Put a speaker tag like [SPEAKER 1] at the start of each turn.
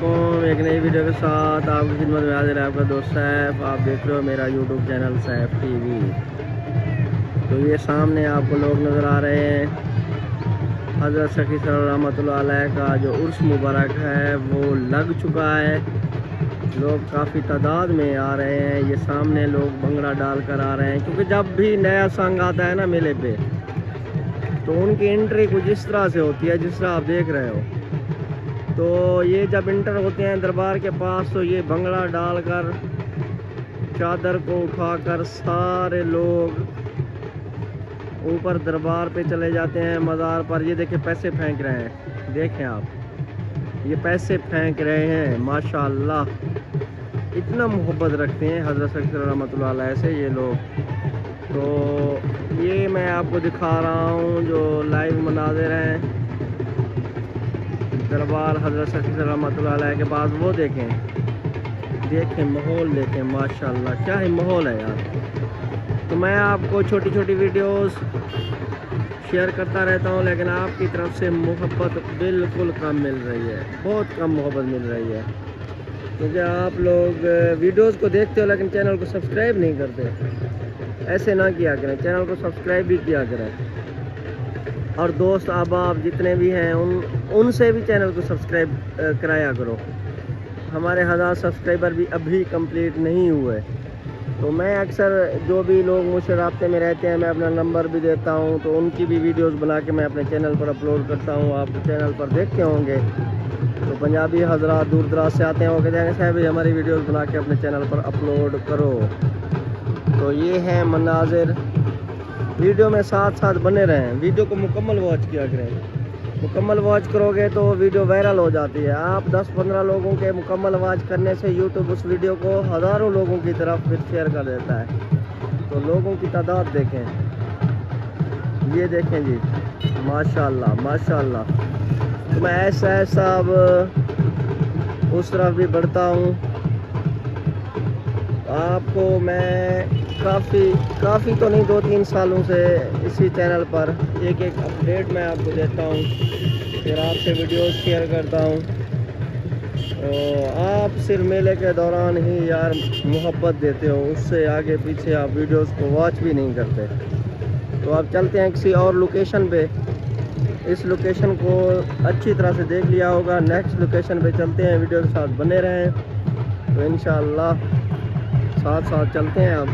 [SPEAKER 1] علیکم، ایک نئی ویڈیو کے ساتھ آپ کی خدمت میں حاضر ہے آپ کا دوست سیف۔ آپ دیکھ رہے ہو میرا YouTube channel Saif TV. تو یہ سامنے آپ کو لوگ نظر آ رہے ہیں، حضرت سخی صلی اللہ رحمۃ اللہ علیہ کا جو عرس مبارک ہے وہ لگ چکا ہے۔ لوگ کافی تعداد میں آ رہے ہیں، یہ سامنے لوگ بھنگڑا ڈال کر آ رہے ہیں، کیونکہ جب بھی نیا سانگ آتا ہے نا میلے پہ، تو ان کی انٹری کچھ اس طرح سے ہوتی ہے جس طرح آپ دیکھ رہے ہو۔ تو یہ جب انٹر ہوتے ہیں دربار کے پاس تو یہ بھنگڑا ڈال کر چادر کو اٹھا کر سارے لوگ اوپر دربار پہ چلے جاتے ہیں، مزار پر۔ یہ دیکھیں پیسے پھینک رہے ہیں، دیکھیں آپ یہ پیسے پھینک رہے ہیں، ماشاءاللہ اتنا محبت رکھتے ہیں حضرت صلی اللہ رحمۃ اللہ علیہ سے یہ لوگ۔ تو یہ میں آپ کو دکھا رہا ہوں جو لائیو مناظر ہیں دربار حضرت صلی رحمۃ اللہ علیہ کے پاس، وہ دیکھیں ماحول دیکھیں، ماشاءاللہ کیا ہی ماحول ہے یار۔ تو میں آپ کو چھوٹی چھوٹی ویڈیوز شیئر کرتا رہتا ہوں، لیکن آپ کی طرف سے محبت بالکل کم مل رہی ہے، بہت کم محبت مل رہی ہے، کیونکہ آپ لوگ ویڈیوز کو دیکھتے ہو لیکن چینل کو سبسکرائب نہیں کرتے۔ ایسے نہ کیا کریں، چینل کو سبسکرائب بھی کیا کریں، اور دوست احباب جتنے بھی ہیں ان سے بھی چینل کو سبسکرائب کرایا کرو۔ ہمارے 1000 سبسکرائبر بھی ابھی کمپلیٹ نہیں ہوئے، تو میں اکثر جو بھی لوگ مجھ سے رابطے میں رہتے ہیں میں اپنا نمبر بھی دیتا ہوں، تو ان کی بھی ویڈیوز بنا کے میں اپنے چینل پر اپلوڈ کرتا ہوں۔ آپ چینل پر دیکھتے ہوں گے تو پنجابی حضرات دور دراز سے آتے ہیں، وہ کہتے ہیں کہ صاحب ہماری ویڈیوز بنا کے اپنے چینل پر اپلوڈ کرو۔ تو یہ ہیں مناظر، ویڈیو میں ساتھ ساتھ بنے رہیں، ویڈیو کو مکمل واچ کیا کریں۔ مکمل واچ کرو گے تو ویڈیو وائرل ہو جاتی ہے۔ آپ 10-15 لوگوں کے مکمل واچ کرنے سے یوٹیوب اس ویڈیو کو ہزاروں لوگوں کی طرف پھر شیئر کر دیتا ہے۔ تو لوگوں کی تعداد دیکھیں، یہ دیکھیں جی، ماشاءاللہ ماشاءاللہ۔ تو میں ایسا اب اس طرف بھی بڑھتا ہوں، آپ کو میں کافی تو نہیں 2-3 سالوں سے اسی چینل پر ایک اپڈیٹ میں آپ کو دیتا ہوں، پھر آپ سے ویڈیوز شیئر کرتا ہوں۔ آپ صرف میلے کے دوران ہی یار محبت دیتے ہو، اس سے آگے پیچھے آپ ویڈیوز کو واچ بھی نہیں کرتے۔ تو آپ چلتے ہیں کسی اور لوکیشن پہ، اس لوکیشن کو اچھی طرح سے دیکھ لیا ہوگا، نیکسٹ لوکیشن پہ چلتے ہیں، ویڈیو کے ساتھ بنے رہیں۔ تو انشاءاللہ ساتھ چلتے ہیں اب۔